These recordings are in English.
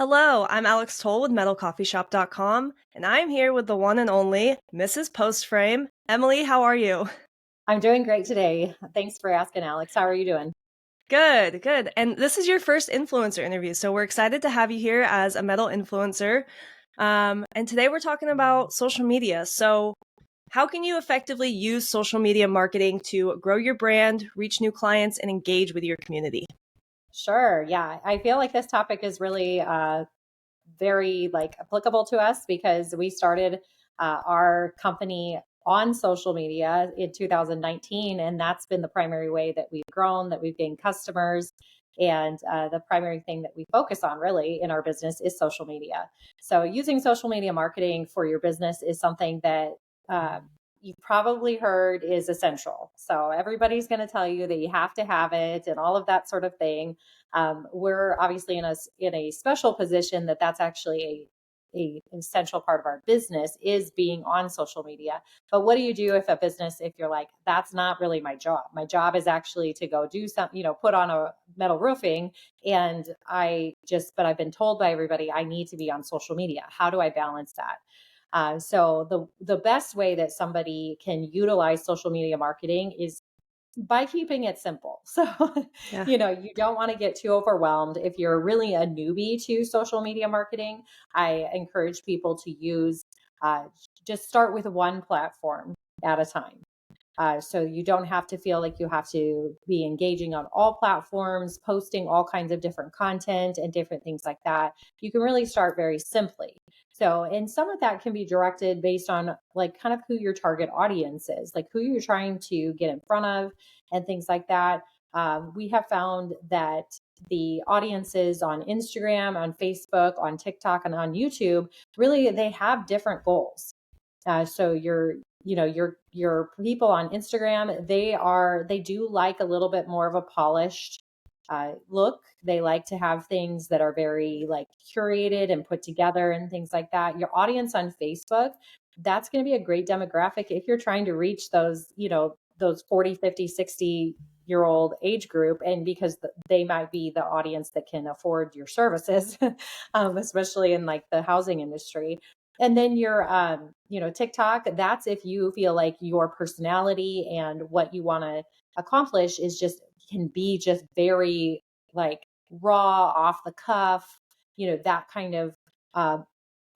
Hello, I'm Alex Toll with MetalCoffeeShop.com, and I'm here with the one and only Mrs. Postframe. Emily, how are you? I'm doing great today. Thanks for asking, Alex. How are you doing? Good, good. And this is your first influencer interview, so we're excited to have you here as a metal influencer. And today we're talking about social media. So, how can you effectively use social media marketing to grow your brand, reach new clients, and engage with your community? Sure. Yeah. I feel like this topic is really very applicable to us because we started our company on social media in 2019, and that's been the primary way that we've grown, that we've gained customers. And the primary thing that we focus on really in our business is social media. So using social media marketing for your business is something that you've probably heard is essential. So everybody's going to tell you that you have to have it and all of that sort of thing. We're obviously in a special position that that's actually a essential part of our business is being on social media. But what do you do if a business, if you're like, that's not really my job? My job is actually to go do something, put on a metal roofing. And but I've been told by everybody I need to be on social media. How do I balance that? So the best way that somebody can utilize social media marketing is by keeping it simple. So, Yeah. you don't want to get too overwhelmed. If you're really a newbie to social media marketing, I encourage people to use uh, just start with one platform at a time. So you don't have to feel like you have to be engaging on all platforms, posting all kinds of different content and different things like that. You can really start very simply. So, and some of that can be directed based on like kind of who your target audience is, like who you're trying to get in front of and things like that. We have found that the audiences on Instagram, on Facebook, on TikTok, and on YouTube, really they have different goals. So your people on Instagram, they do like a little bit more of a polished look. They like to have things that are very like curated and put together and things like that. Your audience on Facebook, that's going to be a great demographic if you're trying to reach those 40, 50, 60 year old age group, and because they might be the audience that can afford your services, especially in like the housing industry. And then your TikTok, that's if you feel like your personality and what you want to accomplish is just can be just very like raw, off the cuff, you know, uh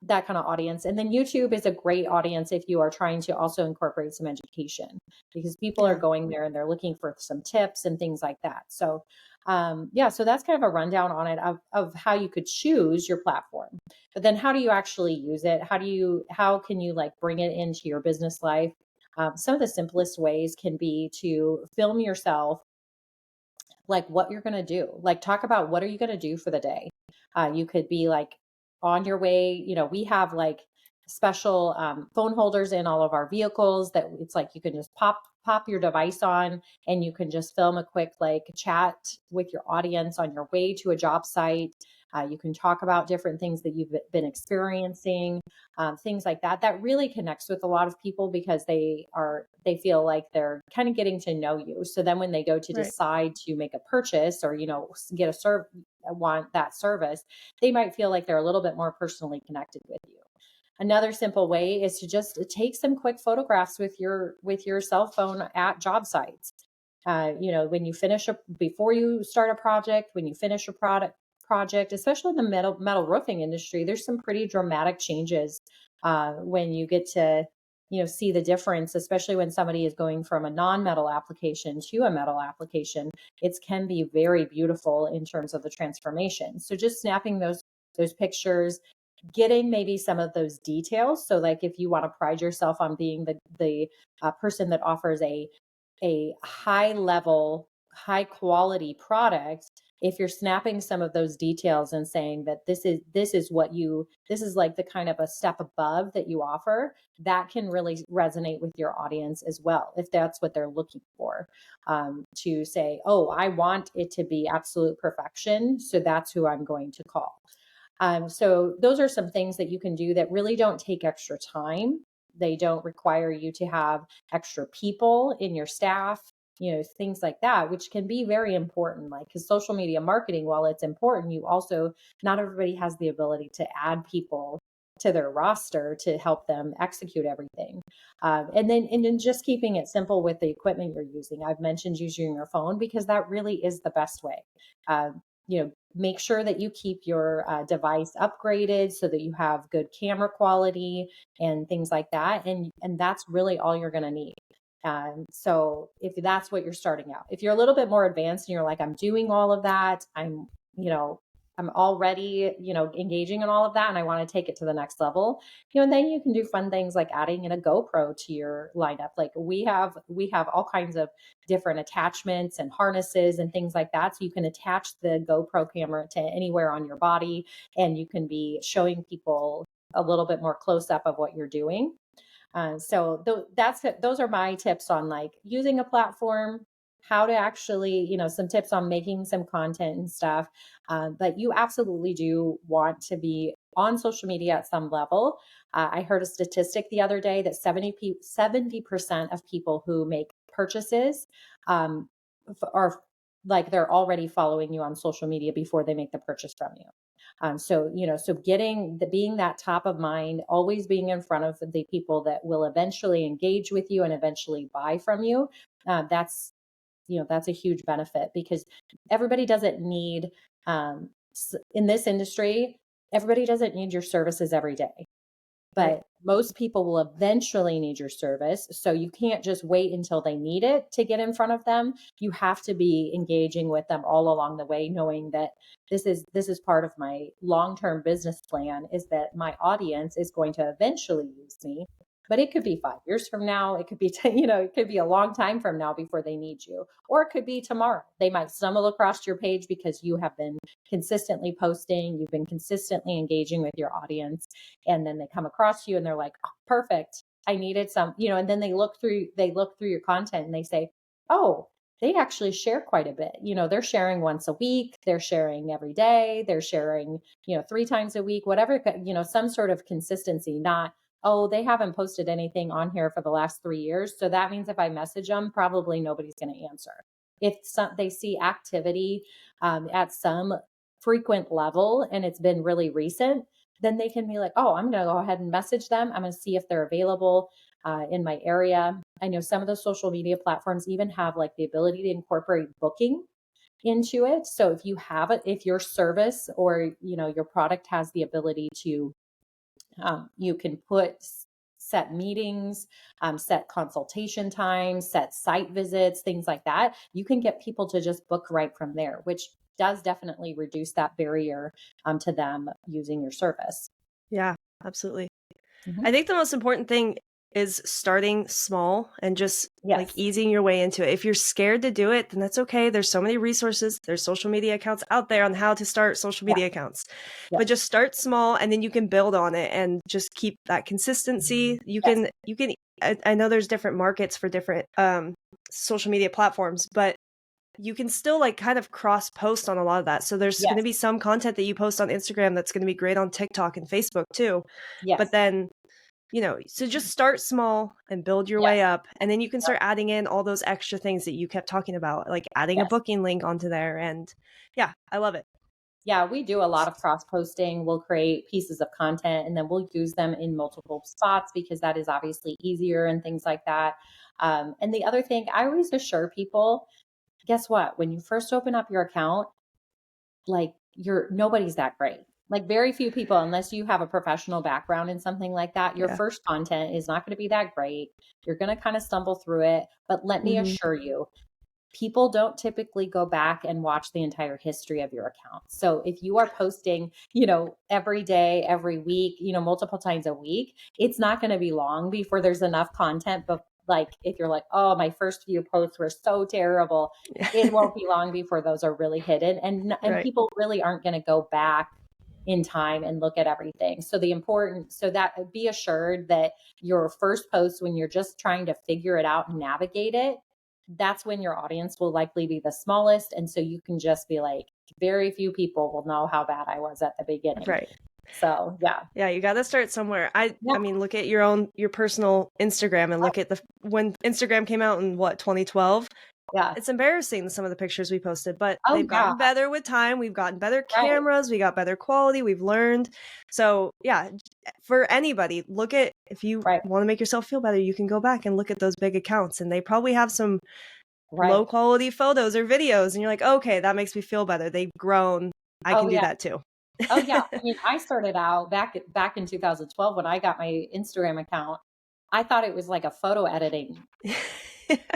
that kind of audience. And then YouTube is a great audience if you are trying to also incorporate some education because people are Yeah. going there and they're looking for some tips and things like that. So, yeah, so that's kind of a rundown on it of how you could choose your platform. But then how do you actually use it? How can you like bring it into your business life? Some of the simplest ways can be to film yourself like what you're going to do. Like talk about what are you going to do for the day. You could be like on your way. We have like special phone holders in all of our vehicles that it's like you can just pop your device on and you can just film a quick like chat with your audience on your way to a job site. You can talk about different things that you've been experiencing, things like that. That really connects with a lot of people because they feel like they're kind of getting to know you. So then when they go to Right. decide to make a purchase or get want that service, they might feel like they're a little bit more personally connected with you. Another simple way is to just take some quick photographs with your cell phone at job sites. When you before you start a project, when you finish a project, especially in the metal roofing industry, there's some pretty dramatic changes when you get to see the difference, especially when somebody is going from a non-metal application to a metal application. It can be very beautiful in terms of the transformation. So just snapping those pictures, getting maybe some of those details. So like if you want to pride yourself on being the person that offers a high level, high quality product, if you're snapping some of those details and saying that this is like the kind of a step above that you offer, that can really resonate with your audience as well if that's what they're looking for. To say, oh, I want it to be absolute perfection, so that's who I'm going to call. So those are some things that you can do that really don't take extra time. They don't require you to have extra people in your staff. things like that, which can be very important. Like, because social media marketing, while it's important, you also, not everybody has the ability to add people to their roster to help them execute everything. And then just keeping it simple with the equipment you're using. I've mentioned using your phone because that really is the best way. Make sure that you keep your device upgraded so that you have good camera quality and things like that. And that's really all you're going to need. So if that's what you're starting out, if you're a little bit more advanced and you're like, I'm doing all of that, I'm already, engaging in all of that and I want to take it to the next level, and then you can do fun things like adding in a GoPro to your lineup. Like we have all kinds of different attachments and harnesses and things like that. So you can attach the GoPro camera to anywhere on your body and you can be showing people a little bit more close up of what you're doing. So those are my tips on like using a platform, how to actually, some tips on making some content and stuff. But you absolutely do want to be on social media at some level. I heard a statistic the other day that 70% of people who make purchases are like they're already following you on social media before they make the purchase from you. So being that top of mind, always being in front of the people that will eventually engage with you and eventually buy from you. That's a huge benefit because everybody doesn't need, in this industry, everybody doesn't need your services every day. But most people will eventually need your service. So you can't just wait until they need it to get in front of them. You have to be engaging with them all along the way, knowing that this is part of my long-term business plan, is that my audience is going to eventually use me. But it could be 5 years from now. It could be, it could be a long time from now before they need you, or it could be tomorrow. They might stumble across your page because you have been consistently posting, you've been consistently engaging with your audience, and then they come across you and they're like, oh, perfect. I needed some, and then they look through your content and they say, oh, they actually share quite a bit. They're sharing once a week, they're sharing every day, they're sharing, 3 times a week, whatever, some sort of consistency, not, oh, they haven't posted anything on here for the last 3 years. So that means if I message them, probably nobody's going to answer. If they see activity at some frequent level and it's been really recent, then they can be like, oh, I'm going to go ahead and message them. I'm going to see if they're available in my area. I know some of the social media platforms even have like the ability to incorporate booking into it. So if your service or, your product has the ability to, you can set meetings, set consultation times, set site visits, things like that. You can get people to just book right from there, which does definitely reduce that barrier to them using your service. Yeah, absolutely. Mm-hmm. I think the most important thing is starting small and just like easing your way into it. If you're scared to do it, then that's okay. There's so many resources. There's social media accounts out there on how to start social media accounts. But just start small and then you can build on it and just keep that consistency. You can I know there's different markets for different social media platforms, but you can still like kind of cross post on a lot of that. So there's going to be some content that you post on Instagram that's going to be great on TikTok and Facebook too. But then so just start small and build your way up. And then you can start adding in all those extra things that you kept talking about, like adding a booking link onto there. And yeah, I love it. Yeah, we do a lot of cross posting. We'll create pieces of content and then we'll use them in multiple spots because that is obviously easier and things like that. And the other thing, I always assure people, guess what? When you first open up your account, like nobody's that great. Like very few people, unless you have a professional background in something like that, your first content is not going to be that great. You're going to kind of stumble through it. But let me assure you, people don't typically go back and watch the entire history of your account. So if you are posting, every day, every week, multiple times a week, it's not going to be long before there's enough content. But like, if you're like, oh, my first few posts were so terrible, it won't be long before those are really hidden. And people really aren't going to go back in time and look at everything. So that be assured that your first post, when you're just trying to figure it out and navigate it, that's when your audience will likely be the smallest. And so you can just be like, very few people will know how bad I was at the beginning. Right. So, yeah. Yeah, you got to start somewhere. I mean, look at your personal Instagram and look at when Instagram came out in 2012. Yeah. it's embarrassing some of the pictures we posted, but Oh, they've yeah. gotten better with time. We've gotten better Right. cameras, we got better quality, we've learned. So, yeah, for anybody, look at if you Right. want to make yourself feel better, you can go back and look at those big accounts and they probably have some low Right. quality photos or videos and you're like, "Okay, that makes me feel better. They've grown. I Oh, can do yeah. that too." Oh, yeah. I mean, I started out back in 2012 when I got my Instagram account. I thought it was like a photo editing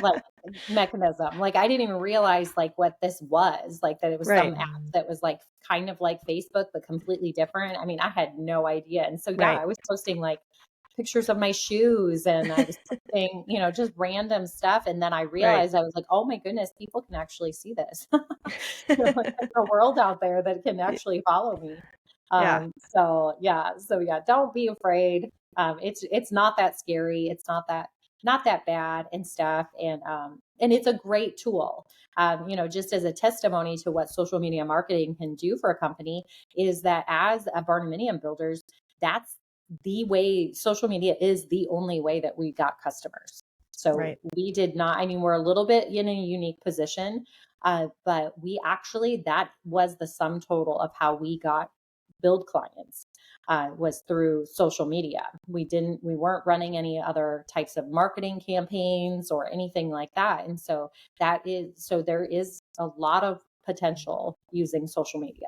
like mechanism. Like I didn't even realize like what this was, like that it was some Right. app that was like kind of like Facebook but completely different. I mean, I had no idea. And so yeah, Right. I was posting like pictures of my shoes and I was posting, just random stuff and then I Right. realized I was like, "Oh my goodness, people can actually see this." Like, there's a world out there that can actually follow me. Yeah. So yeah, don't be afraid. It's not that scary. It's not that bad and stuff. And it's a great tool. Just as a testimony to what social media marketing can do for a company is that as a barnuminium builders, that's the way social media is the only way that we got customers. So Right. we did not, I mean, we're a little bit in a unique position, but we actually, that was the sum total of how we got build clients was through social media. We weren't running any other types of marketing campaigns or anything like that. And so there is a lot of potential using social media.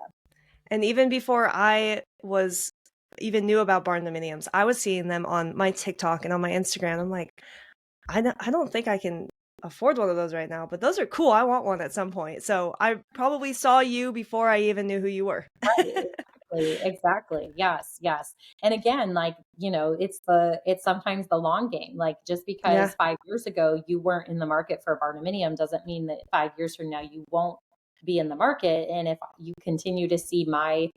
And even before I was even knew about barndominiums, I was seeing them on my TikTok and on my Instagram. I'm like, I don't think I can afford one of those right now, but those are cool. I want one at some point. So I probably saw you before I even knew who you were. Right, exactly. Yes, yes. And again, like, it's sometimes the long game. Like just Yeah. because 5 years ago you weren't in the market for barnuminium doesn't mean that 5 years from now you won't be in the market. And if you continue to see my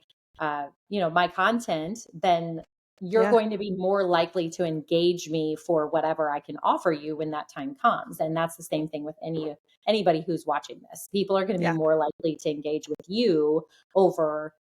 content, then you're Yeah. going to be more likely to engage me for whatever I can offer you when that time comes. And that's the same thing with anybody who's watching this. People are going to be Yeah. more likely to engage with you over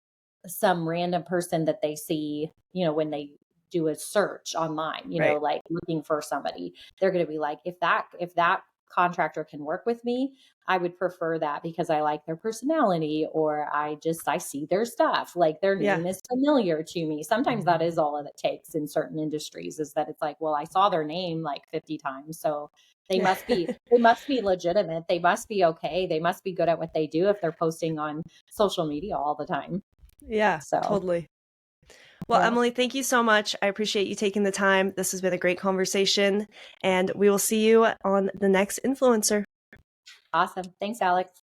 some random person that they see, when they do a search online, Right. like looking for somebody. They're going to be like, if that contractor can work with me, I would prefer that because I like their personality or I see their stuff. Like their Yeah. name is familiar to me. Sometimes that is all that it takes in certain industries is that it's like, well, I saw their name like 50 times. So they must be legitimate. They must be okay. They must be good at what they do if they're posting on social media all the time. Yeah, So, totally. Well, yeah, Emily, thank you so much. I appreciate you taking the time. This has been a great conversation, and we will see you on the next influencer. awesome. Thanks, Alex.